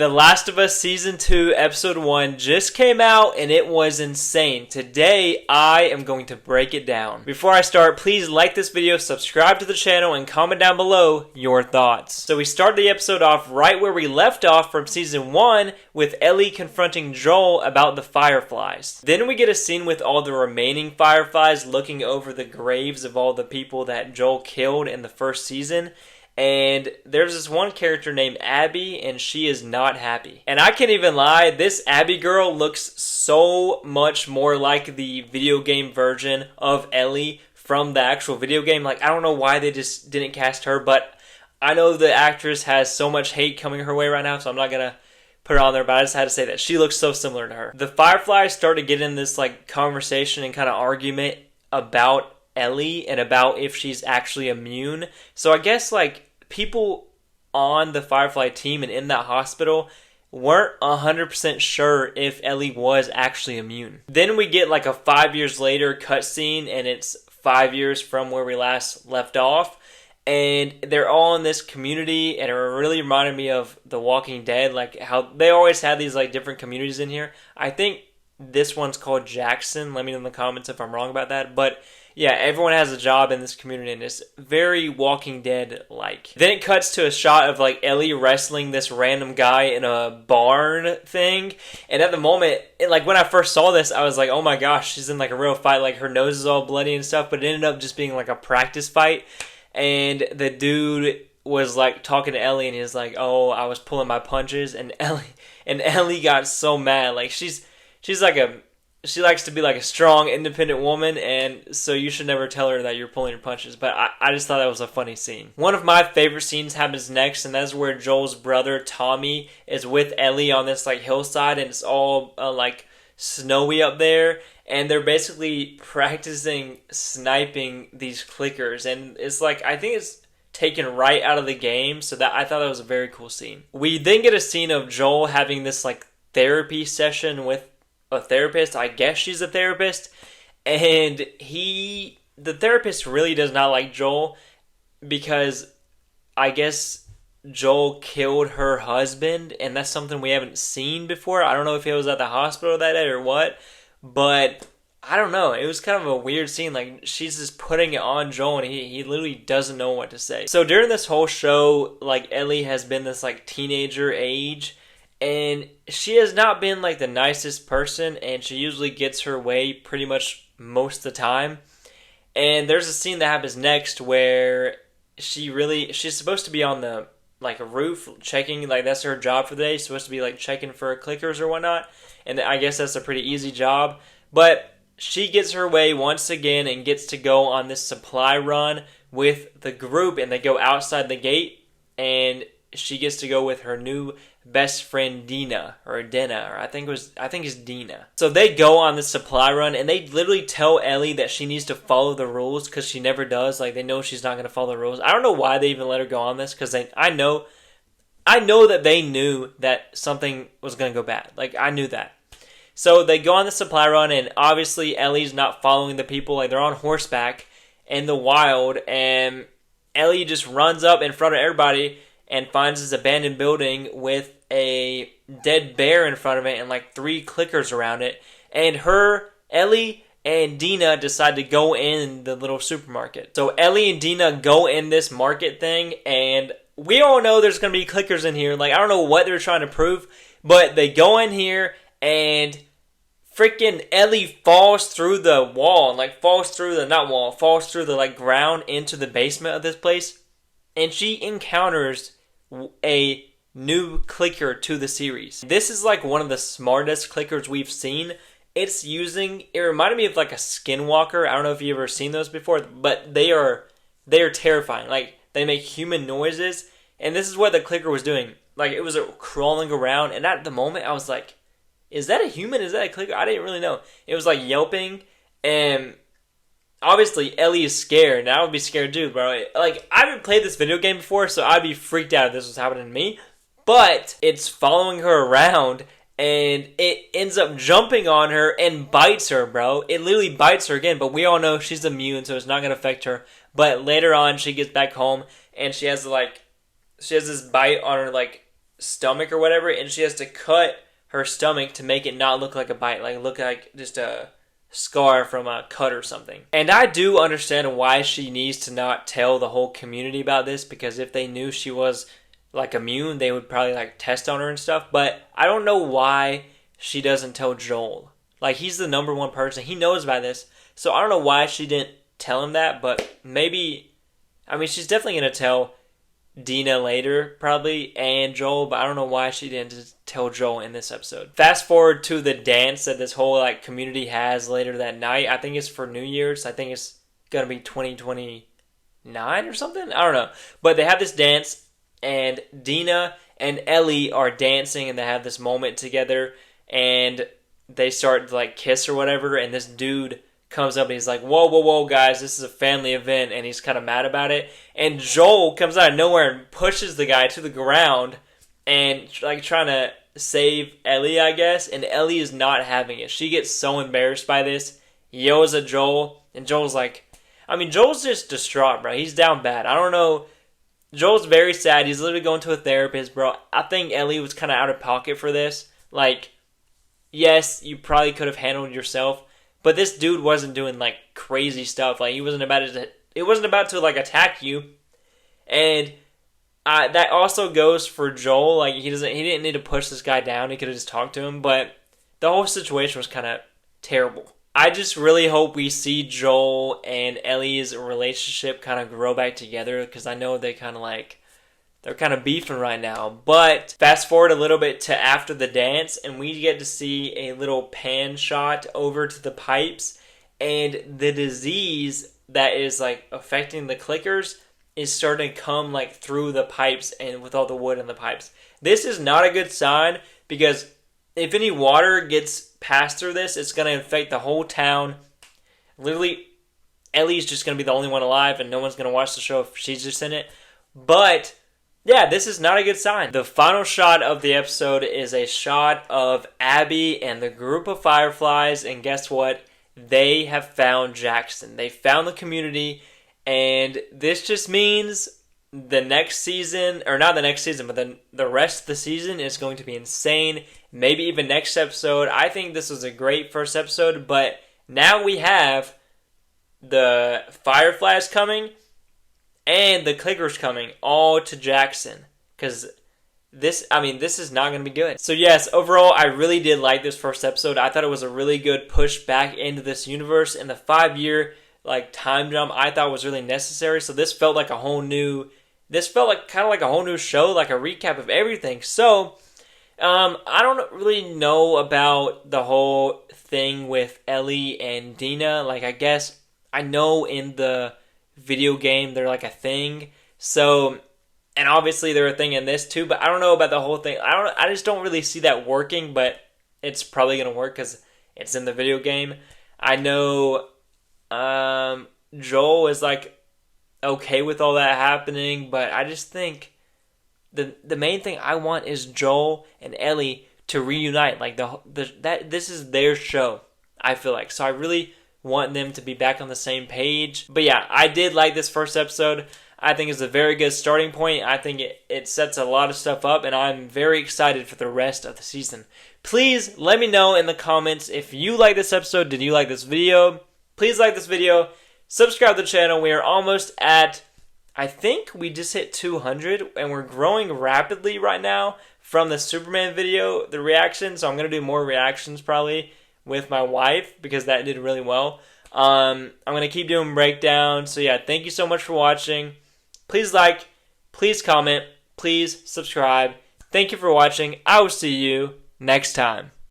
The Last of Us Season 2 Episode 1 just came out and it was insane. Today, I am going to break it down. Before I start, please like this video, subscribe to the channel, and comment down below your thoughts. So we start the episode off right where we left off from Season 1 with Ellie confronting Joel about the Fireflies. Then we get a scene with all the remaining Fireflies looking over the graves of all the people that Joel killed in the first season. And there's this one character named Abby, and she is not happy. And I can't even lie, this Abby girl looks so much more like the video game version of Ellie from the actual video game. Like, I don't know why they just didn't cast her, but I know the actress has so much hate coming her way right now, so I'm not gonna put her on there, but I just had to say that she looks so similar to her. The Fireflies started getting this like conversation and kind of argument about Ellie and about if she's actually immune. So I guess like people on the Firefly team and in that hospital weren't 100% sure if Ellie was actually immune. Then we get like a 5 years later cutscene, and it's 5 years from where we last left off. And they're all in this community, and it really reminded me of The Walking Dead, like how they always had these like different communities in here. I think this one's called Jackson. Let me know in the comments if I'm wrong about that. But yeah, everyone has a job in this community, and it's very Walking Dead-like. Then it cuts to a shot of like Ellie wrestling this random guy in a barn thing. And at the moment, like when I first saw this, I was like, oh my gosh, she's in like a real fight. Like her nose is all bloody and stuff. But it ended up just being like a practice fight. And the dude was like talking to Ellie, and he was like, oh, I was pulling my punches. And Ellie got so mad. Like she's like she likes to be like a strong, independent woman, and so you should never tell her that you're pulling her punches. But I just thought that was a funny scene. One of my favorite scenes happens next, and that's where Joel's brother, Tommy, is with Ellie on this like hillside, and it's all like snowy up there, and they're basically practicing sniping these clickers, and it's like, I think it's taken right out of the game, so that I thought that was a very cool scene. We then get a scene of Joel having this like therapy session with a therapist. I guess she's a therapist, and the therapist really does not like Joel because I guess Joel killed her husband, and that's something we haven't seen before. I don't know if he was at the hospital that day or what, but I don't know. It was kind of a weird scene. Like, she's just putting it on Joel, and he literally doesn't know what to say. So during this whole show, like, Ellie has been this like teenager age, and she has not been like the nicest person, and she usually gets her way pretty much most of the time. And there's a scene that happens next where she's supposed to be on the like a roof checking, like that's her job for the day. She's supposed to be like checking for clickers or whatnot. And I guess that's a pretty easy job. But she gets her way once again and gets to go on this supply run with the group, and they go outside the gate, and she gets to go with her new best friend Dina, or I think it's Dina. So they go on this supply run, and they literally tell Ellie that she needs to follow the rules because she never does. Like, they know she's not going to follow the rules. I don't know why they even let her go on this, because I know that they knew that something was going to go bad. Like, I knew that. So they go on the supply run, and obviously Ellie's not following the people. Like, they're on horseback in the wild, and Ellie just runs up in front of everybody and finds this abandoned building with a dead bear in front of it and like 3 clickers around it. And Ellie and Dina decide to go in the little supermarket. So Ellie and Dina go in this market thing, and we all know there's going to be clickers in here. Like, I don't know what they're trying to prove, but they go in here, and freaking Ellie falls through the wall, like falls through the like ground into the basement of this place. And she encounters a new clicker to the series. This is like one of the smartest clickers we've seen. It reminded me of like a skinwalker. I don't know if you've ever seen those before, but they are terrifying. Like, they make human noises, and this is what the clicker was doing. Like, it was crawling around, and at the moment I was like, is that a human? Is that a clicker? I didn't really know. It was like yelping, and obviously Ellie is scared, and I would be scared too, bro. Like, I haven't played this video game before, so I'd be freaked out if this was happening to me. But it's following her around, and it ends up jumping on her and bites her, bro. It literally bites her again, but we all know she's immune, so it's not going to affect her. But later on, she gets back home, and she has this bite on her, like, stomach or whatever, and she has to cut her stomach to make it not look like a bite, like look like just a scar from a cut or something. And I do understand why she needs to not tell the whole community about this, because if they knew she was like immune, they would probably like test on her and stuff. But I don't know why she doesn't tell Joel. Like, he's the number one person. He knows about this. So I don't know why she didn't tell him that, but maybe, I mean, she's definitely going to tell Dina later, probably, and Joel, but I don't know why she didn't just tell Joel in this episode. Fast forward to the dance that this whole, like, community has later that night. I think it's for New Year's. I think it's going to be 2029 or something. I don't know. But they have this dance, and Dina and Ellie are dancing, and they have this moment together, and they start to like kiss or whatever, and this dude comes up and he's like, whoa, guys, this is a family event, and he's kind of mad about it. And Joel comes out of nowhere and pushes the guy to the ground and like trying to save Ellie, I guess, and Ellie is not having it. She gets so embarrassed by this, yells at Joel, and Joel's like, I mean, Joel's just distraught, bro. He's down bad. I don't know. Joel's very sad. He's literally going to a therapist, bro. I think Ellie was kind of out of pocket for this. Like, yes, you probably could have handled yourself, but this dude wasn't doing like crazy stuff. Like, he wasn't about to. It wasn't about to like attack you, and that also goes for Joel. Like, he didn't need to push this guy down. He could have just talked to him, but the whole situation was kind of terrible. I just really hope we see Joel and Ellie's relationship kind of grow back together, because I know they're kind of beefing right now. But fast forward a little bit to after the dance, and we get to see a little pan shot over to the pipes, and the disease that is like affecting the clickers is starting to come like through the pipes and with all the wood in the pipes. This is not a good sign, because if any water gets passed through this, it's going to infect the whole town. Literally, Ellie's just going to be the only one alive, and no one's going to watch the show if she's just in it. But yeah, this is not a good sign. The final shot of the episode is a shot of Abby and the group of Fireflies, and guess what? They have found Jackson. They found the community, and this just means the next season, or not the next season, but then the rest of the season is going to be insane. Maybe even next episode. I think this was a great first episode, but now we have the Fireflies coming and the Clickers coming all to Jackson, because this is not going to be good. So yes, overall, I really did like this first episode. I thought it was a really good push back into this universe, and the 5-year like time jump I thought was really necessary. So this felt like kind of like a whole new show, like a recap of everything. So I don't really know about the whole thing with Ellie and Dina. Like, I guess I know in the video game they're like a thing. So, and obviously they're a thing in this too, but I don't know about the whole thing. I just don't really see that working, but it's probably going to work because it's in the video game. I know Joel is like okay with all that happening, but I just think the main thing I want is Joel and Ellie to reunite. Like this is their show, I feel like. So I really want them to be back on the same page. But yeah, I did like this first episode. I think it's a very good starting point. I think it sets a lot of stuff up, and I'm very excited for the rest of the season. Please let me know in the comments if you like this episode. Did you like this video? Please like this video. Subscribe to the channel. We are almost at, I think we just hit 200, and we're growing rapidly right now from the Superman video, the reaction. So I'm going to do more reactions probably with my wife because that did really well. I'm going to keep doing breakdowns. So yeah, thank you so much for watching. Please like, please comment, please subscribe. Thank you for watching. I will see you next time.